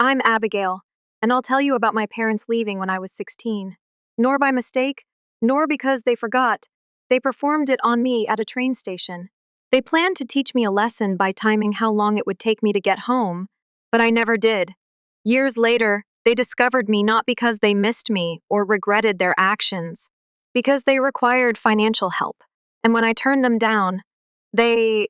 I'm Abigail, and I'll tell you about my parents leaving when I was 16. Nor by mistake, nor because they forgot. They performed it on me at a train station. They planned to teach me a lesson by timing how long it would take me to get home, but I never did. Years later, they discovered me not because they missed me or regretted their actions, because they required financial help. And when I turned them down, they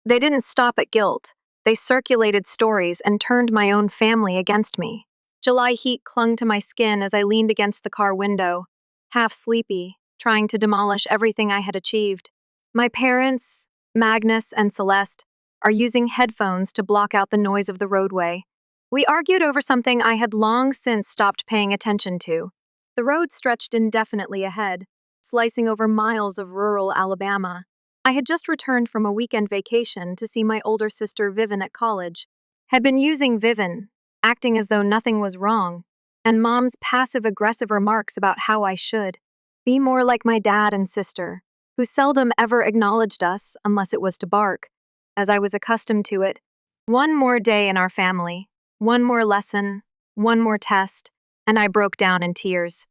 they didn't stop at guilt. They circulated stories and turned my own family against me. July heat clung to my skin as I leaned against the car window, half sleepy, trying to demolish everything I had achieved. My parents, Magnus and Celeste, are using headphones to block out the noise of the roadway. We argued over something I had long since stopped paying attention to. The road stretched indefinitely ahead, slicing over miles of rural Alabama. I had just returned from a weekend vacation to see my older sister Vivian at college. Had been using Vivian, acting as though nothing was wrong, and Mom's passive-aggressive remarks about how I should be more like my dad and sister, who seldom ever acknowledged us unless it was to bark, as I was accustomed to it. One more day in our family, one more lesson, one more test, and I broke down in tears.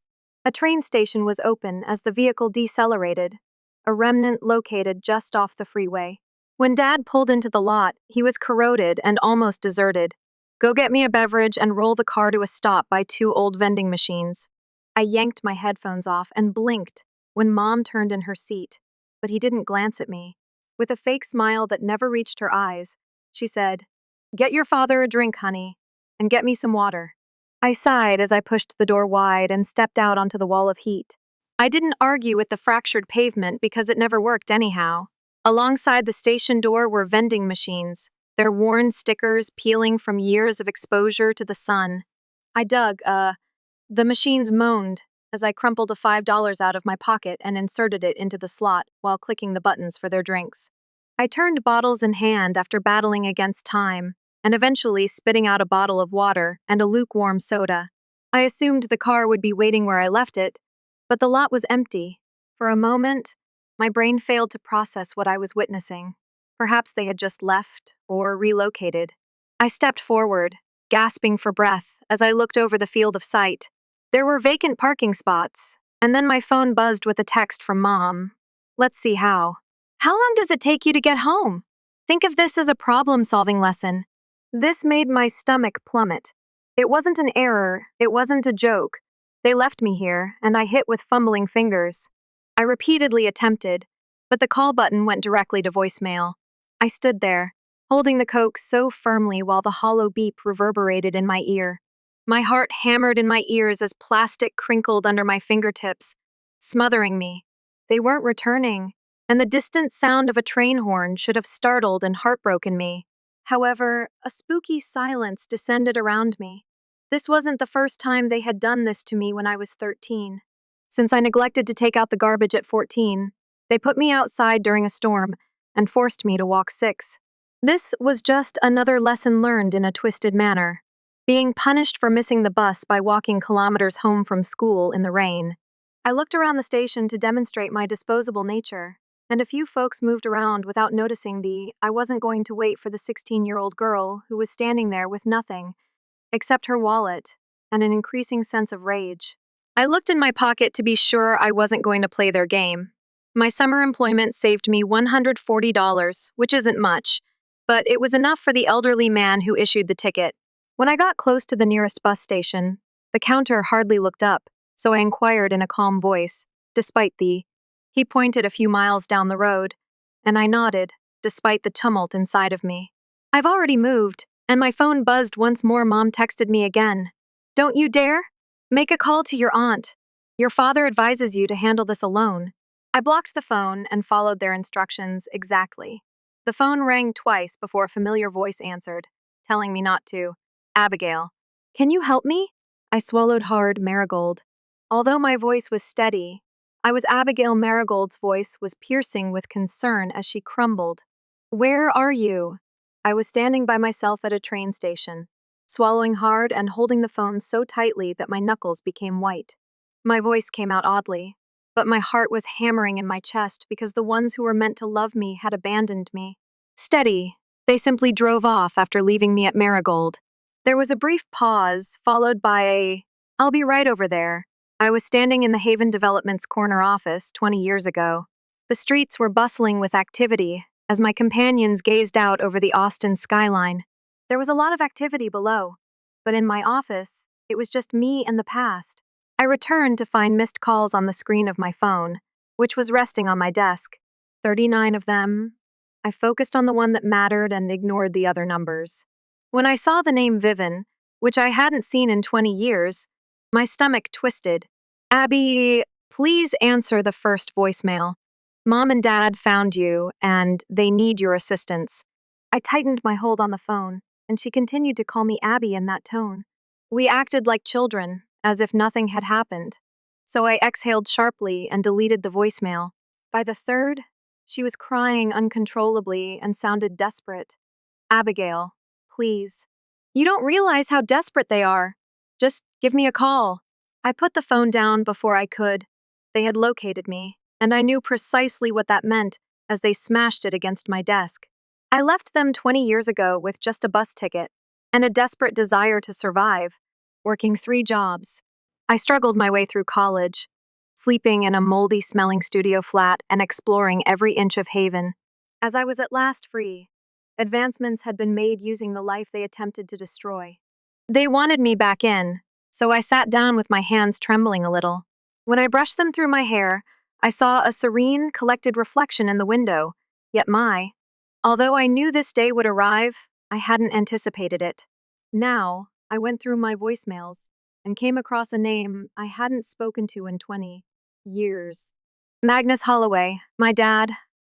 A train station was open as the vehicle decelerated, a remnant located just off the freeway. When Dad pulled into the lot, he was corroded and almost deserted. Go get me a beverage and roll the car to a stop by two old vending machines. I yanked my headphones off and blinked when Mom turned in her seat, but he didn't glance at me. With a fake smile that never reached her eyes, she said, "Get your father a drink, honey, and get me some water." I sighed as I pushed the door wide and stepped out onto the wall of heat. I didn't argue with the fractured pavement because it never worked anyhow. Alongside the station door were vending machines, their worn stickers peeling from years of exposure to the sun. I dug, the machines moaned as I crumpled a $5 out of my pocket and inserted it into the slot while clicking the buttons for their drinks. I turned bottles in hand after battling against time, and eventually spitting out a bottle of water and a lukewarm soda. I assumed the car would be waiting where I left it, but the lot was empty. For a moment, my brain failed to process what I was witnessing. Perhaps they had just left or relocated. I stepped forward, gasping for breath as I looked over the field of sight. There were vacant parking spots, and then my phone buzzed with a text from Mom. Let's see how. How long does it take you to get home? Think of this as a problem-solving lesson. This made my stomach plummet. It wasn't an error, it wasn't a joke. They left me here, and I hit with fumbling fingers. I repeatedly attempted, but the call button went directly to voicemail. I stood there, holding the Coke so firmly while the hollow beep reverberated in my ear. My heart hammered in my ears as plastic crinkled under my fingertips, smothering me. They weren't returning, and the distant sound of a train horn should have startled and heartbroken me. However, a spooky silence descended around me. This wasn't the first time they had done this to me when I was 13. Since I neglected to take out the garbage at 14, they put me outside during a storm and forced me to walk 6. This was just another lesson learned in a twisted manner, being punished for missing the bus by walking kilometers home from school in the rain. I looked around the station to demonstrate my disposable nature, and a few folks moved around without noticing I wasn't going to wait for the 16-year-old girl who was standing there with nothing except her wallet and an increasing sense of rage. I looked in my pocket to be sure I wasn't going to play their game. My summer employment saved me $140, which isn't much, but it was enough for the elderly man who issued the ticket. When I got close to the nearest bus station, the counter hardly looked up, so I inquired in a calm voice, despite He pointed a few miles down the road, and I nodded, despite the tumult inside of me. I've already moved, and my phone buzzed once more. Mom texted me again. Don't you dare? Make a call to your aunt. Your father advises you to handle this alone. I blocked the phone and followed their instructions exactly. The phone rang twice before a familiar voice answered, telling me not to. Abigail, can you help me? I swallowed hard. Marigold. Although my voice was steady, Abigail Marigold's voice was piercing with concern as she crumbled. Where are you? I was standing by myself at a train station, swallowing hard and holding the phone so tightly that my knuckles became white. My voice came out oddly, but my heart was hammering in my chest because the ones who were meant to love me had abandoned me. Steady. They simply drove off after leaving me at Marigold. There was a brief pause, followed by a, "I'll be right over there." I was standing in the Haven Development's corner office 20 years ago. The streets were bustling with activity as my companions gazed out over the Austin skyline. There was a lot of activity below, but in my office, it was just me and the past. I returned to find missed calls on the screen of my phone, which was resting on my desk. 39 of them. I focused on the one that mattered and ignored the other numbers. When I saw the name Vivian, which I hadn't seen in 20 years, my stomach twisted. "Abby, please answer the first voicemail. Mom and Dad found you, and they need your assistance." I tightened my hold on the phone, and she continued to call me Abby in that tone. We acted like children, as if nothing had happened. So I exhaled sharply and deleted the voicemail. By the third, she was crying uncontrollably and sounded desperate. "Abigail, please. You don't realize how desperate they are. Just give me a call." I put the phone down before I could. They had located me, and I knew precisely what that meant as they smashed it against my desk. I left them 20 years ago with just a bus ticket and a desperate desire to survive, working 3 jobs. I struggled my way through college, sleeping in a moldy-smelling studio flat and exploring every inch of Haven. As I was at last free, advancements had been made using the life they attempted to destroy. They wanted me back in, so I sat down with my hands trembling a little. When I brushed them through my hair, I saw a serene, collected reflection in the window, yet although I knew this day would arrive, I hadn't anticipated it. Now, I went through my voicemails and came across a name I hadn't spoken to in 20 years. Magnus Holloway, my dad.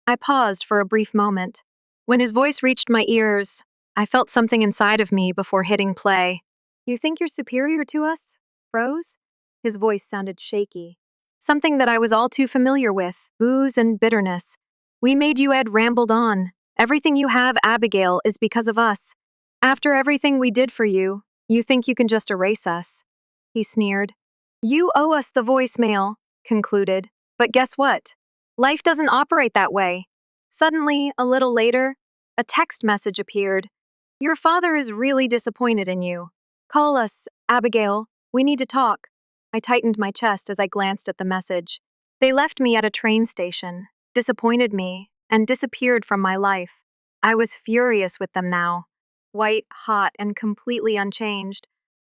I paused for a brief moment. When his voice reached my ears, I felt something inside of me before hitting play. "You think you're superior to us, Rose?" His voice sounded shaky. Something that I was all too familiar with, booze and bitterness. "We made you." Ed rambled on. "Everything you have, Abigail, is because of us. After everything we did for you, you think you can just erase us." He sneered. "You owe us." The voicemail concluded. "But guess what? Life doesn't operate that way." Suddenly, a little later, a text message appeared. "Your father is really disappointed in you. Call us, Abigail. We need to talk." I tightened my chest as I glanced at the message. They left me at a train station, disappointed me, and disappeared from my life. I was furious with them now. White, hot, and completely unchanged.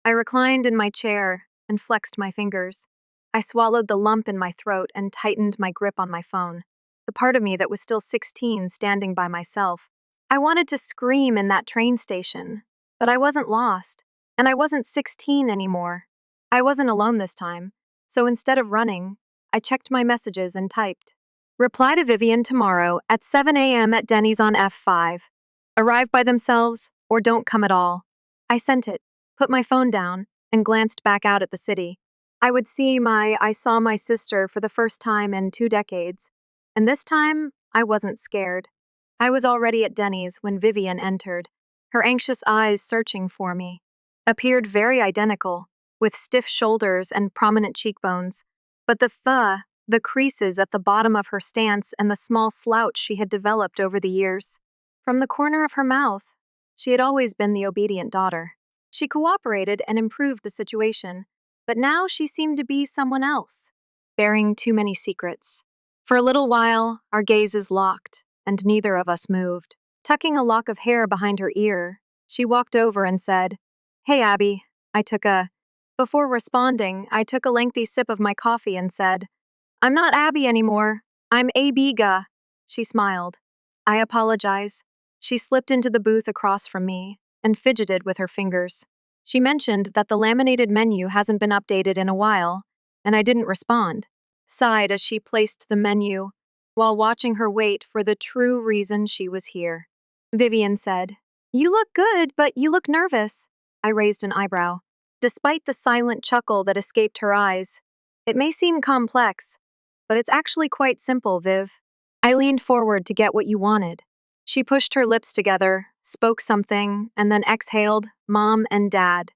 I reclined in my chair and flexed my fingers. I swallowed the lump in my throat and tightened my grip on my phone. The part of me that was still 16 standing by myself. I wanted to scream in that train station, but I wasn't lost, and I wasn't 16 anymore. I wasn't alone this time, so instead of running, I checked my messages and typed, "Reply to Vivian tomorrow at 7 a.m. at Denny's on F5. Arrive by themselves or don't come at all." I sent it, put my phone down, and glanced back out at the city. I saw my sister for the first time in 2 decades, and this time I wasn't scared. I was already at Denny's when Vivian entered, her anxious eyes searching for me. Appeared very identical, with stiff shoulders and prominent cheekbones, but the creases at the bottom of her stance and the small slouch she had developed over the years. From the corner of her mouth, she had always been the obedient daughter. She cooperated and improved the situation, but now she seemed to be someone else, bearing too many secrets. For a little while, our gazes locked, and neither of us moved. Tucking a lock of hair behind her ear, she walked over and said, "Hey, Abby." Before responding, I took a lengthy sip of my coffee and said, "I'm not Abby anymore. I'm Abiga." She smiled. "I apologize." She slipped into the booth across from me and fidgeted with her fingers. She mentioned that the laminated menu hasn't been updated in a while, and I didn't respond. Sighed as she placed the menu, while watching her wait for the true reason she was here. Vivian said, "You look good, but you look nervous." I raised an eyebrow. Despite the silent chuckle that escaped her eyes, "It may seem complex, but it's actually quite simple, Viv." I leaned forward to get what you wanted. She pushed her lips together, spoke something, and then exhaled, "Mom and Dad.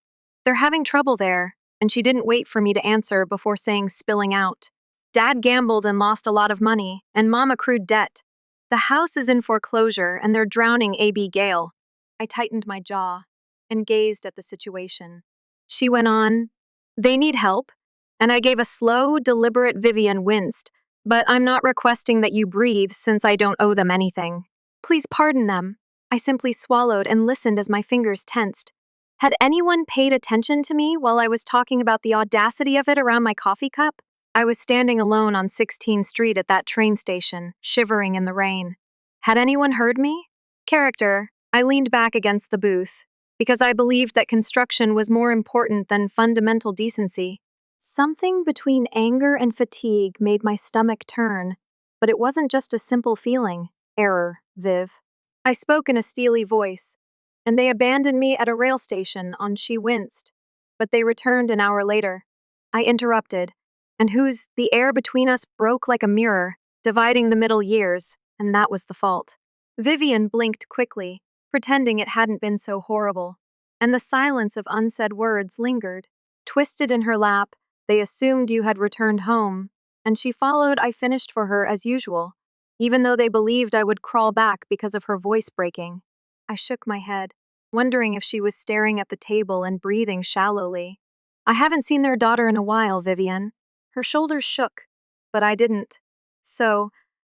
They're having trouble there," and she didn't wait for me to answer before saying, spilling out, "Dad gambled and lost a lot of money, and Mom accrued debt. The house is in foreclosure, and they're drowning AB Gale." I tightened my jaw. and gazed at the situation. She went on, "They need help." And I gave a slow, deliberate. Vivian winced. "But I'm not requesting that you breathe since I don't owe them anything." "Please pardon them." I simply swallowed and listened as my fingers tensed. Had anyone paid attention to me while I was talking about the audacity of it around my coffee cup? I was standing alone on 16th Street at that train station, shivering in the rain. Had anyone heard me? Character, I leaned back against the booth, because I believed that construction was more important than fundamental decency. Something between anger and fatigue made my stomach turn, but it wasn't just a simple feeling. Error, Viv. I spoke in a steely voice, and they abandoned me at a rail station. On She winced, but they returned an hour later. I interrupted, and the air between us broke like a mirror, dividing the middle years, and that was the fault. Vivian blinked quickly, pretending it hadn't been so horrible, and the silence of unsaid words lingered. Twisted in her lap, they assumed you had returned home, and she followed. I finished for her as usual, even though they believed I would crawl back because of her voice breaking. I shook my head, wondering if she was staring at the table and breathing shallowly. "I haven't seen their daughter in a while, Vivian." Her shoulders shook, but I didn't. So,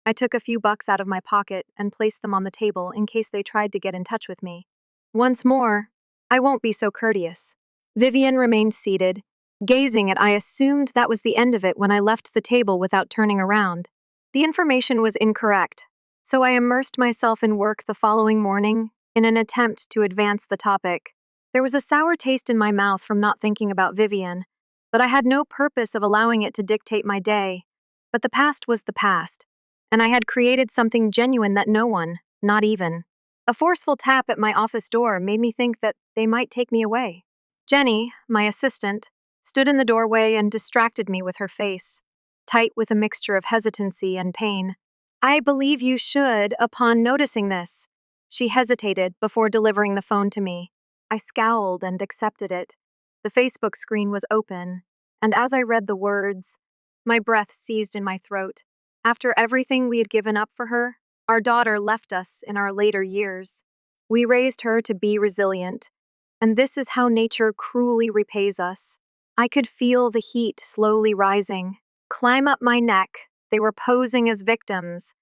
I took a few bucks out of my pocket and placed them on the table in case they tried to get in touch with me. Once more, I won't be so courteous. Vivian remained seated, gazing at. I assumed that was the end of it when I left the table without turning around. The information was incorrect, so I immersed myself in work the following morning in an attempt to advance the topic. There was a sour taste in my mouth from not thinking about Vivian, but I had no purpose of allowing it to dictate my day. But the past was the past, and I had created something genuine that no one, not even a forceful tap at my office door, made me think that they might take me away. Jenny, my assistant, stood in the doorway and distracted me with her face, tight with a mixture of hesitancy and pain. "I believe you should, upon noticing this." She hesitated before delivering the phone to me. I scowled and accepted it. The Facebook screen was open, and as I read the words, my breath seized in my throat. After everything we had given up for her, our daughter left us in our later years. We raised her to be resilient, and this is how nature cruelly repays us. I could feel the heat slowly rising, climb up my neck. They were posing as victims,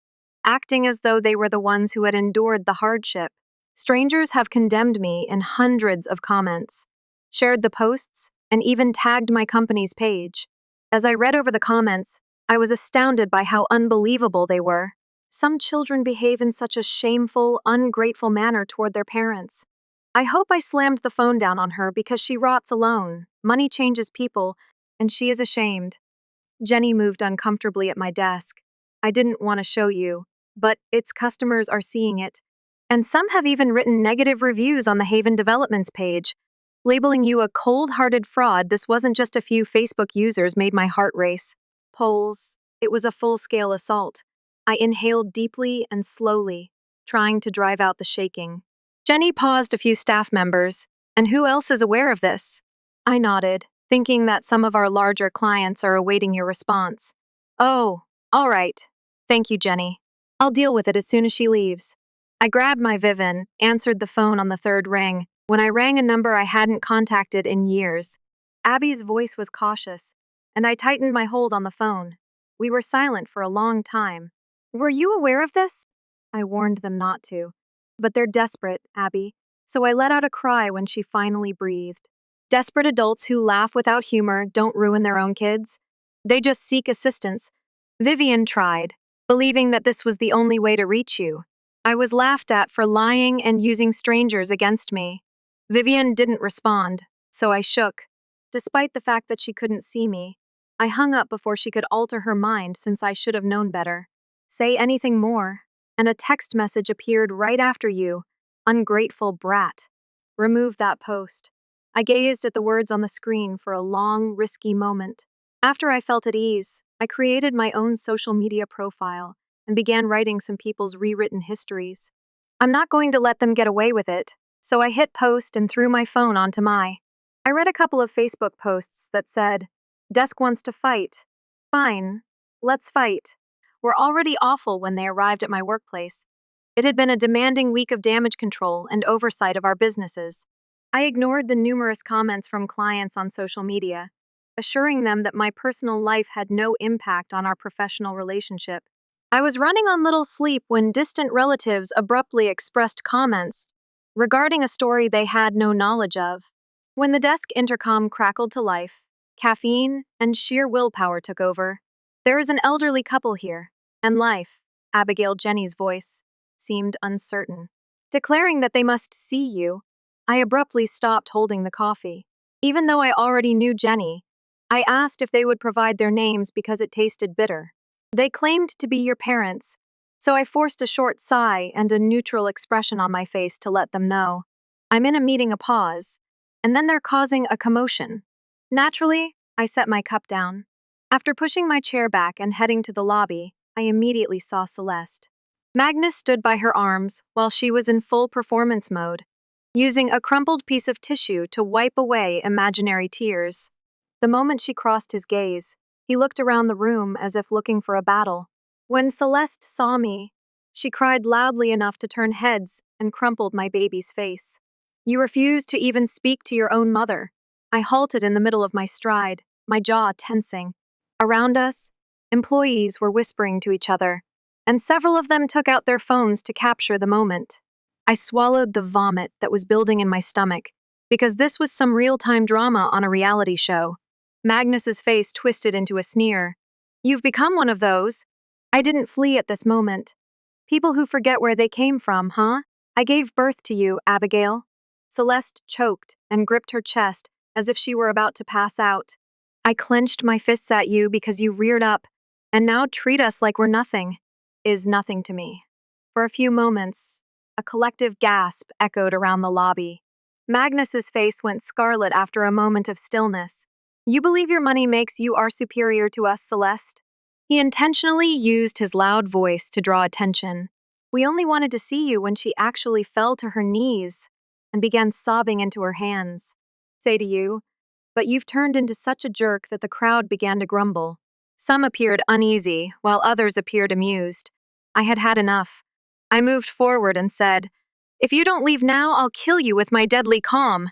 acting as though they were the ones who had endured the hardship. Strangers have condemned me in hundreds of comments, shared the posts, and even tagged my company's page. As I read over the comments, I was astounded by how unbelievable they were. Some children behave in such a shameful, ungrateful manner toward their parents. I hope I slammed the phone down on her because she rots alone. Money changes people, and she is ashamed. Jenny moved uncomfortably at my desk. "I didn't want to show you, but its customers are seeing it. And some have even written negative reviews on the Haven Developments page, labeling you a cold-hearted fraud. This wasn't just a few Facebook users made my heart race. Polls. It was a full-scale assault. I inhaled deeply and slowly, trying to drive out the shaking. Jenny paused. "A few staff members. And who else is aware of this?" I nodded, thinking that some of our larger clients are awaiting your response. "Oh, all right. Thank you, Jenny. I'll deal with it as soon as she leaves." I grabbed my Vivin, answered the phone on the third ring, when I rang a number I hadn't contacted in years. Abby's voice was cautious, and I tightened my hold on the phone. We were silent for a long time. "Were you aware of this?" I warned them not to. "But they're desperate, Abby." So I let out a cry when she finally breathed. Desperate adults who laugh without humor don't ruin their own kids. They just seek assistance. Vivian tried, believing that this was the only way to reach you. I was laughed at for lying and using strangers against me. Vivian didn't respond, so I shook. Despite the fact that she couldn't see me, I hung up before she could alter her mind, since I should have known better. "Say anything more," and a text message appeared right after you. "Ungrateful brat. Remove that post." I gazed at the words on the screen for a long, risky moment. After I felt at ease, I created my own social media profile and began writing some people's rewritten histories. I'm not going to let them get away with it, so I hit post and threw my phone onto my. I read a couple of Facebook posts that said, "Desk wants to fight. Fine, let's fight." Were already awful when they arrived at my workplace. It had been a demanding week of damage control and oversight of our businesses. I ignored the numerous comments from clients on social media, assuring them that my personal life had no impact on our professional relationship. I was running on little sleep when distant relatives abruptly expressed comments regarding a story they had no knowledge of. When the desk intercom crackled to life, caffeine and sheer willpower took over. There is an elderly couple here, and life, Abigail Jenny's voice, seemed uncertain. Declaring that they must see you, I abruptly stopped holding the coffee. Even though I already knew Jenny, I asked if they would provide their names because it tasted bitter. They claimed to be your parents, so I forced a short sigh and a neutral expression on my face to let them know. I'm in a meeting a pause, and then they're causing a commotion. Naturally, I set my cup down. After pushing my chair back and heading to the lobby, I immediately saw Celeste. Magnus stood by her arms while she was in full performance mode, using a crumpled piece of tissue to wipe away imaginary tears. The moment she crossed his gaze, he looked around the room as if looking for a battle. When Celeste saw me, she cried loudly enough to turn heads and crumpled my baby's face. You refuse to even speak to your own mother. I halted in the middle of my stride, my jaw tensing. Around us, employees were whispering to each other, and several of them took out their phones to capture the moment. I swallowed the vomit that was building in my stomach, because this was some real-time drama on a reality show. Magnus's face twisted into a sneer. You've become one of those. I didn't flee at this moment. People who forget where they came from, huh? I gave birth to you, Abigail. Celeste choked and gripped her chest as if she were about to pass out. I clenched my fists at you because you reared up, and now treat us like we're nothing. Is nothing to me. For a few moments, a collective gasp echoed around the lobby. Magnus's face went scarlet after a moment of stillness. You believe your money makes you our superior to us, Celeste? He intentionally used his loud voice to draw attention. We only wanted to see you when she actually fell to her knees and began sobbing into her hands. Say to you, but you've turned into such a jerk that the crowd began to grumble. Some appeared uneasy, while others appeared amused. I had had enough. I moved forward and said, If you don't leave now, I'll kill you with my deadly calm.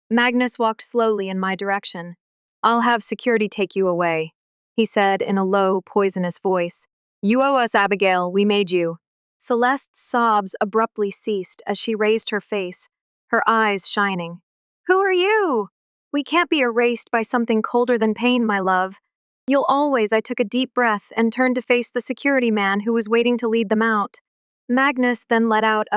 Magnus walked slowly in my direction. I'll have security take you away, he said in a low, poisonous voice. You owe us, Abigail, we made you. Celeste's sobs abruptly ceased as she raised her face, her eyes shining. Who are you? We can't be erased by something colder than pain, my love. You'll always. I took a deep breath and turned to face the security man who was waiting to lead them out. Magnus then let out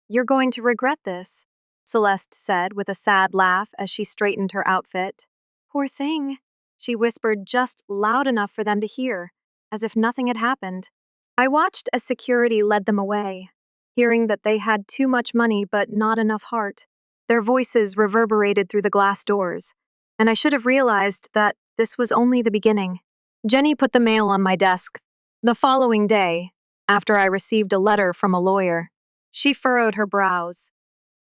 You're going to regret this, Celeste said with a sad laugh as she straightened her outfit. Poor thing, she whispered just loud enough for them to hear, as if nothing had happened. I watched as security led them away, hearing that they had too much money but not enough heart. Their voices reverberated through the glass doors, and I should have realized that this was only the beginning. Jenny put the mail on my desk the following day, after I received a letter from a lawyer. She furrowed her brows.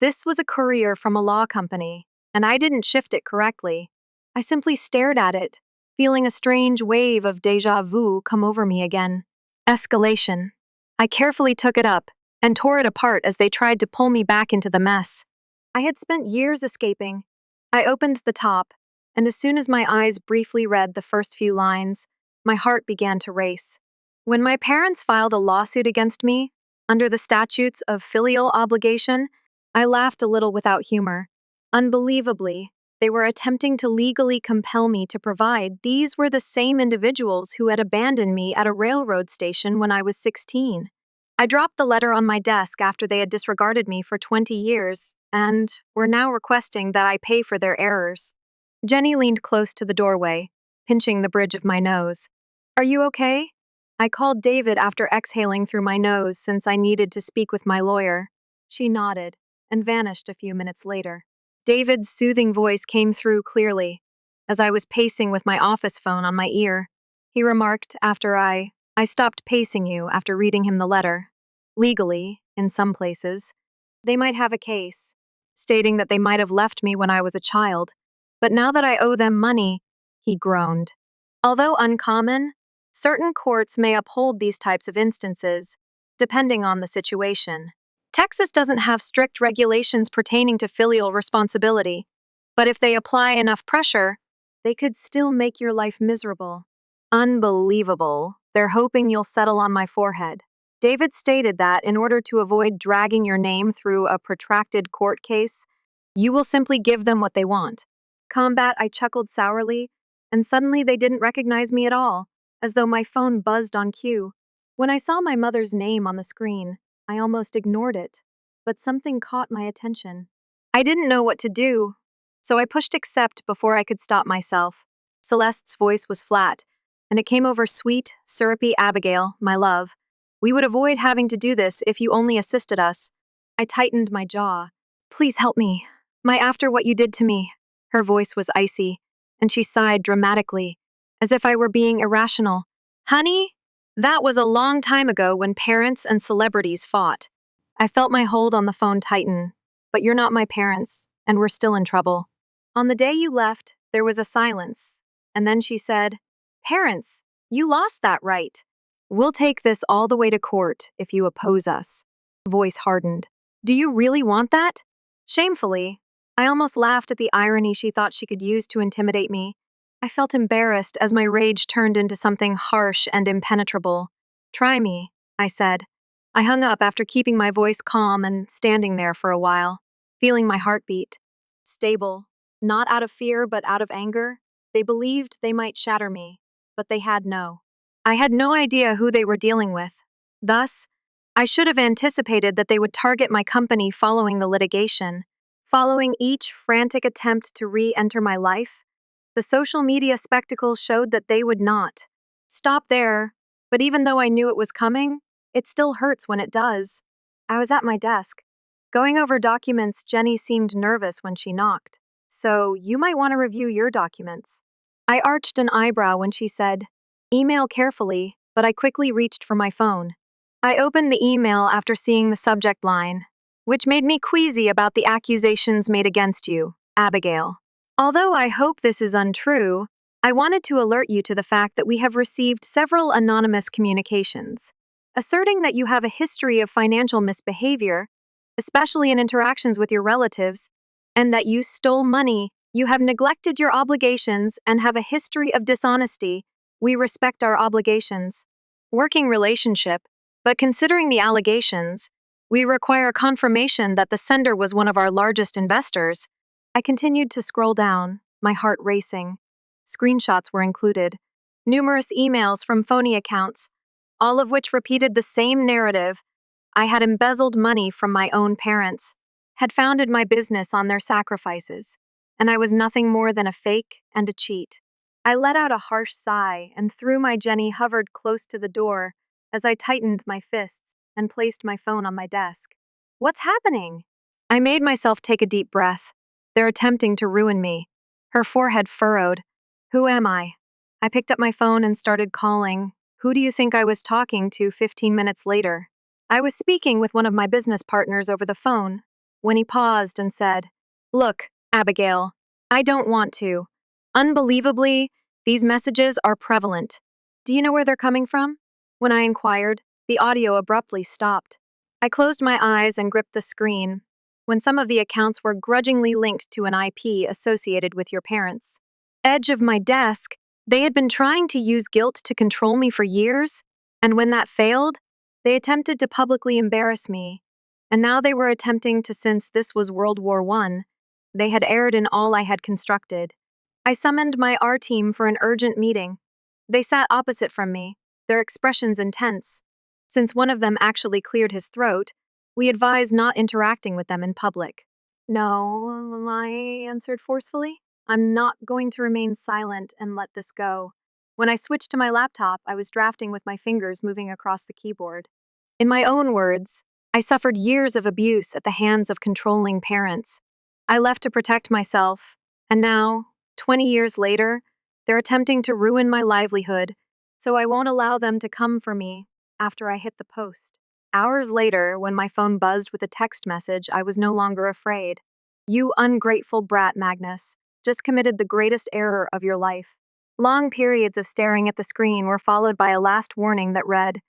This was a courier from a law company, and I didn't shift it correctly. I simply stared at it, feeling a strange wave of déjà vu come over me again. Escalation. I carefully took it up and tore it apart as they tried to pull me back into the mess. I had spent years escaping. I opened the top, and as soon as my eyes briefly read the first few lines, my heart began to race. When my parents filed a lawsuit against me, under the statutes of filial obligation, I laughed a little without humor. Unbelievably, they were attempting to legally compel me to provide. These were the same individuals who had abandoned me at a railroad station when I was 16. I dropped the letter on my desk after they had disregarded me for 20 years, and were now requesting that I pay for their errors. Jenny leaned close to the doorway, pinching the bridge of my nose. Are you okay? I called David after exhaling through my nose since I needed to speak with my lawyer. She nodded and vanished a few minutes later. David's soothing voice came through clearly as I was pacing with my office phone on my ear. He remarked after I stopped pacing you after reading him the letter. Legally, in some places, they might have a case, stating that they might have left me when I was a child, but now that I owe them money, he groaned. Although uncommon, certain courts may uphold these types of instances, depending on the situation. Texas doesn't have strict regulations pertaining to filial responsibility, but if they apply enough pressure, they could still make your life miserable. Unbelievable. They're hoping you'll settle on my forehead. David stated that in order to avoid dragging your name through a protracted court case, you will simply give them what they want. Combat, I chuckled sourly, and suddenly they didn't recognize me at all, as though my phone buzzed on cue. When I saw my mother's name on the screen, I almost ignored it, but something caught my attention. I didn't know what to do, so I pushed accept before I could stop myself. Celeste's voice was flat, and it came over sweet, syrupy. Abigail, my love. We would avoid having to do this if you only assisted us. I tightened my jaw. Please help me. After what you did to me. Her voice was icy, and she sighed dramatically, as if I were being irrational. Honey, that was a long time ago when parents and celebrities fought. I felt my hold on the phone tighten. But you're not my parents, and we're still in trouble. On the day you left, there was a silence, and then she said, Parents, you lost that right. We'll take this all the way to court if you oppose us. Voice hardened. Do you really want that? Shamefully, I almost laughed at the irony she thought she could use to intimidate me. I felt embarrassed as my rage turned into something harsh and impenetrable. Try me, I said. I hung up after keeping my voice calm and standing there for a while, feeling my heartbeat. Stable, not out of fear but out of anger. They believed they might shatter me, but they had no. I had no idea who they were dealing with. Thus, I should have anticipated that they would target my company following the litigation. Following each frantic attempt to re-enter my life, the social media spectacle showed that they would not. Stop there, but even though I knew it was coming, it still hurts when it does. I was at my desk. Going over documents, Jenny seemed nervous when she knocked. So, you might want to review your documents. I arched an eyebrow when she said, Email carefully, but I quickly reached for my phone. I opened the email after seeing the subject line, which made me queasy about the accusations made against you, Abigail. Although I hope this is untrue, I wanted to alert you to the fact that we have received several anonymous communications, asserting that you have a history of financial misbehavior, especially in interactions with your relatives, and that you stole money, you have neglected your obligations, and have a history of dishonesty. We respect our obligations. Working relationship, but considering the allegations, we require confirmation that the sender was one of our largest investors. I continued to scroll down, my heart racing. Screenshots were included, numerous emails from phony accounts, all of which repeated the same narrative. I had embezzled money from my own parents, had founded my business on their sacrifices, and I was nothing more than a fake and a cheat. I let out a harsh sigh and threw my Jenny hovered close to the door as I tightened my fists and placed my phone on my desk. What's happening? I made myself take a deep breath. They're attempting to ruin me. Her forehead furrowed. Who am I? I picked up my phone and started calling. Who do you think I was talking to 15 minutes later? I was speaking with one of my business partners over the phone when he paused and said, Look, Abigail, I don't want to. Unbelievably, these messages are prevalent. Do you know where they're coming from? When I inquired, the audio abruptly stopped. I closed my eyes and gripped the screen when some of the accounts were grudgingly linked to an IP associated with your parents. Edge of my desk, they had been trying to use guilt to control me for years, and when that failed, they attempted to publicly embarrass me. And now they were attempting to, since this was World War I, they had erred in all I had constructed. I summoned my R team for an urgent meeting. They sat opposite from me, their expressions intense. Since one of them actually cleared his throat, we advised not interacting with them in public. No, I answered forcefully. I'm not going to remain silent and let this go. When I switched to my laptop, I was drafting with my fingers moving across the keyboard. In my own words, I suffered years of abuse at the hands of controlling parents. I left to protect myself, and now, 20 years later, they're attempting to ruin my livelihood, so I won't allow them to come for me after I hit the post. Hours later, when my phone buzzed with a text message, I was no longer afraid. You ungrateful brat, Magnus, just committed the greatest error of your life. Long periods of staring at the screen were followed by a last warning that read,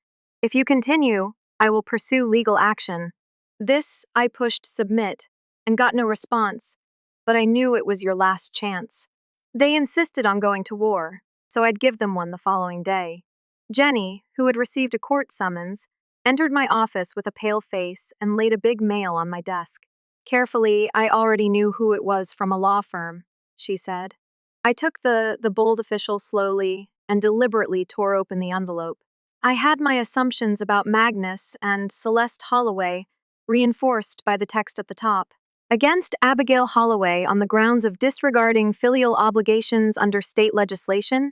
If you continue, I will pursue legal action. I pushed submit and got no response, but I knew it was your last chance. They insisted on going to war, so I'd give them one the following day. Jenny, who had received a court summons, entered my office with a pale face and laid a big mail on my desk. Carefully, I already knew who it was from a law firm, she said. I took the bold official slowly and deliberately tore open the envelope. I had my assumptions about Magnus and Celeste Holloway reinforced by the text at the top. Against Abigail Holloway on the grounds of disregarding filial obligations under state legislation.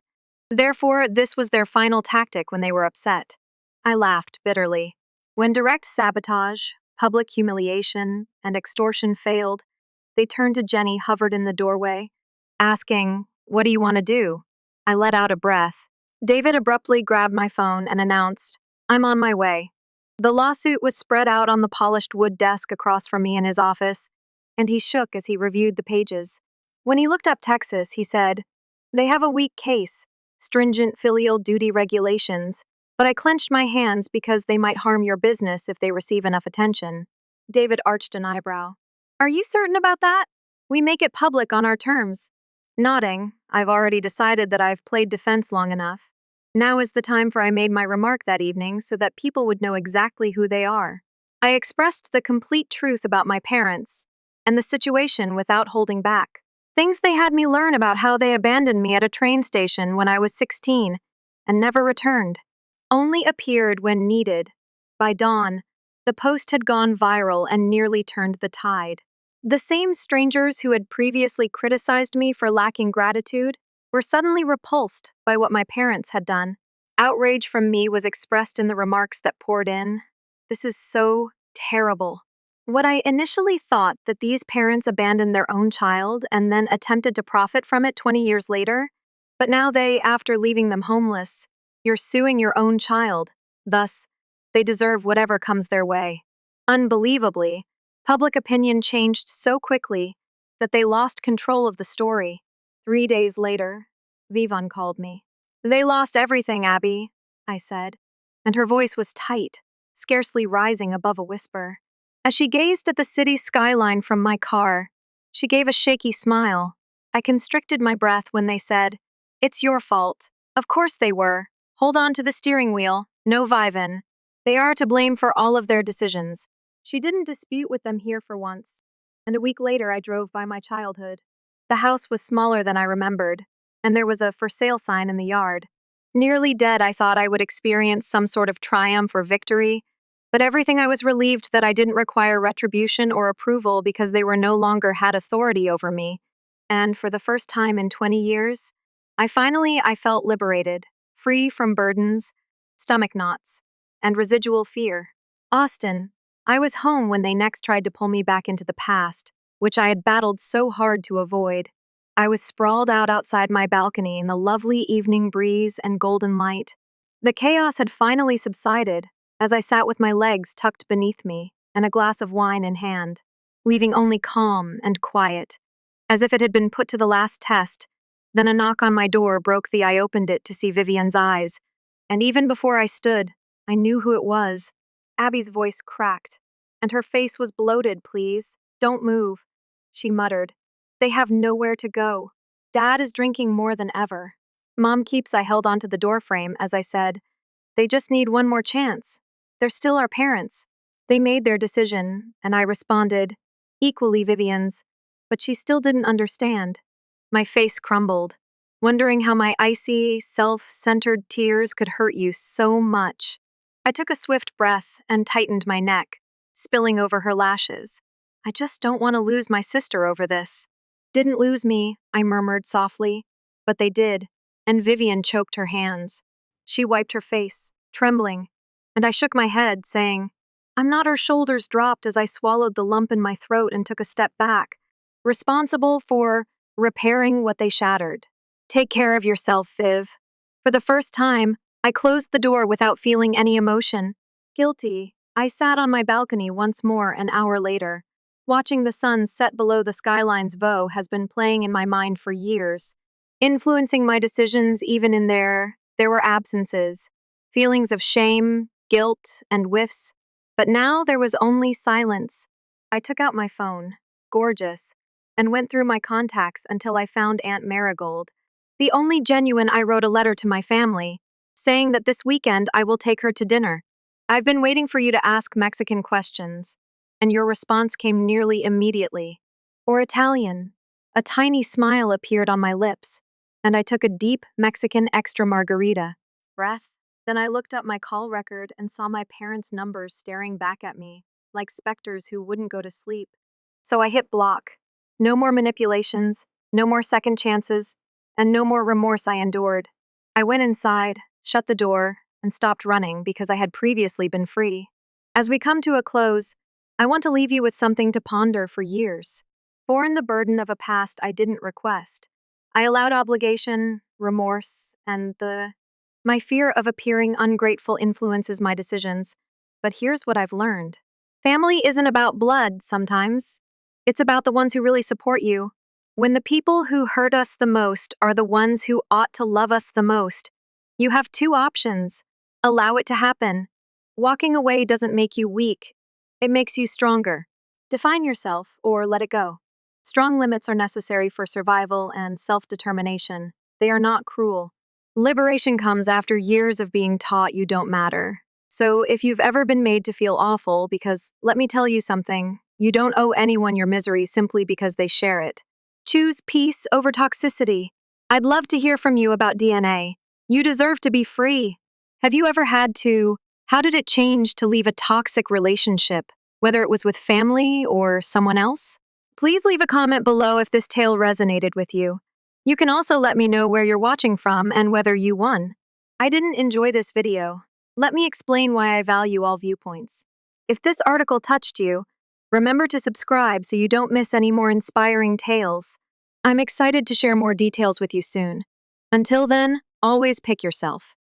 Therefore, this was their final tactic when they were upset. I laughed bitterly. When direct sabotage, public humiliation, and extortion failed, they turned to Jenny, hovered in the doorway, asking, "What do you want to do?" I let out a breath. David abruptly grabbed my phone and announced, "I'm on my way." The lawsuit was spread out on the polished wood desk across from me in his office, and he shook as he reviewed the pages. When he looked up Texas, he said, "They have a weak case, stringent filial duty regulations, but I clenched my hands because they might harm your business if they receive enough attention." David arched an eyebrow. "Are you certain about that? We make it public on our terms." Nodding, I've already decided that I've played defense long enough. Now is the time for I made my remark that evening so that people would know exactly who they are. I expressed the complete truth about my parents and the situation without holding back. Things they had me learn about how they abandoned me at a train station when I was 16 and never returned. Only appeared when needed. By dawn, the post had gone viral and nearly turned the tide. The same strangers who had previously criticized me for lacking gratitude were suddenly repulsed by what my parents had done. Outrage from me was expressed in the remarks that poured in. "This is so terrible." What I initially thought that these parents abandoned their own child and then attempted to profit from it 20 years later, but now they, after leaving them homeless, you're suing your own child. Thus, they deserve whatever comes their way. Unbelievably, public opinion changed so quickly that they lost control of the story. 3 days later, Vivan called me. "They lost everything, Abby," I said, and her voice was tight, scarcely rising above a whisper. As she gazed at the city skyline from my car, she gave a shaky smile. I constricted my breath when they said, "It's your fault." Of course they were. Hold on to the steering wheel, no Vivan. They are to blame for all of their decisions. She didn't dispute with them here for once, and a week later I drove by my childhood. The house was smaller than I remembered, and there was a "for sale" sign in the yard. Nearly dead, I thought I would experience some sort of triumph or victory, but everything I was relieved that I didn't require retribution or approval because they were no longer had authority over me. And for the first time in 20 years, I felt liberated, free from burdens, stomach knots, and residual fear. Austin, I was home when they next tried to pull me back into the past, which I had battled so hard to avoid. I was sprawled out outside my balcony in the lovely evening breeze and golden light. The chaos had finally subsided as I sat with my legs tucked beneath me and a glass of wine in hand, leaving only calm and quiet, as if it had been put to the last test. Then a knock on my door broke the I opened it to see Vivian's eyes, and even before I stood, I knew who it was. Abby's voice cracked, and her face was bloated. "Please, don't move," she muttered. "They have nowhere to go. Dad is drinking more than ever." Mom keeps. I held onto the doorframe as I said, "They just need one more chance. They're still our parents." They made their decision, and I responded, equally Vivian's, but she still didn't understand. My face crumbled, wondering how my icy, self-centered tears could hurt you so much. I took a swift breath and tightened my neck, spilling over her lashes. "I just don't want to lose my sister over this." "Didn't lose me," I murmured softly, "but they did," and Vivian choked her hands. She wiped her face, trembling, and I shook my head, saying, "I'm not." Her shoulders dropped as I swallowed the lump in my throat and took a step back, responsible for repairing what they shattered. "Take care of yourself, Viv." For the first time, I closed the door without feeling any emotion. Guilty, I sat on my balcony once more an hour later. Watching the sun set below the skyline's Vaux has been playing in my mind for years, influencing my decisions even in there were absences, feelings of shame, guilt, and whiffs But now there was only silence. I took out my phone, gorgeous, and went through my contacts until I found Aunt Marigold. The only genuine. I wrote a letter to my family, saying that this weekend I will take her to dinner. I've been waiting for you to ask Mexican questions, and your response came nearly immediately. Or Italian. A tiny smile appeared on my lips, and I took a deep Mexican extra margarita. Breath. Then I looked up my call record and saw my parents' numbers staring back at me, like specters who wouldn't go to sleep. So I hit block. No more manipulations, no more second chances, and no more remorse I endured. I went inside, shut the door, and stopped running because I had previously been free. As we come to a close, I want to leave you with something to ponder for years. Borne the burden of a past I didn't request. I allowed obligation, remorse, and my fear of appearing ungrateful influences my decisions. But here's what I've learned. Family isn't about blood sometimes. It's about the ones who really support you. When the people who hurt us the most are the ones who ought to love us the most, you have two options. Allow it to happen. Walking away doesn't make you weak, it makes you stronger. Define yourself or let it go. Strong limits are necessary for survival and self determination. They are not cruel. Liberation comes after years of being taught you don't matter. So if you've ever been made to feel awful, because let me tell you something, you don't owe anyone your misery simply because they share it. Choose peace over toxicity. I'd love to hear from you about DNA. You deserve to be free. Have you ever had to? How did it change to leave a toxic relationship, whether it was with family or someone else? Please leave a comment below if this tale resonated with you. You can also let me know where you're watching from and whether you won. I didn't enjoy this video. Let me explain why I value all viewpoints. If this article touched you, remember to subscribe so you don't miss any more inspiring tales. I'm excited to share more details with you soon. Until then, always pick yourself.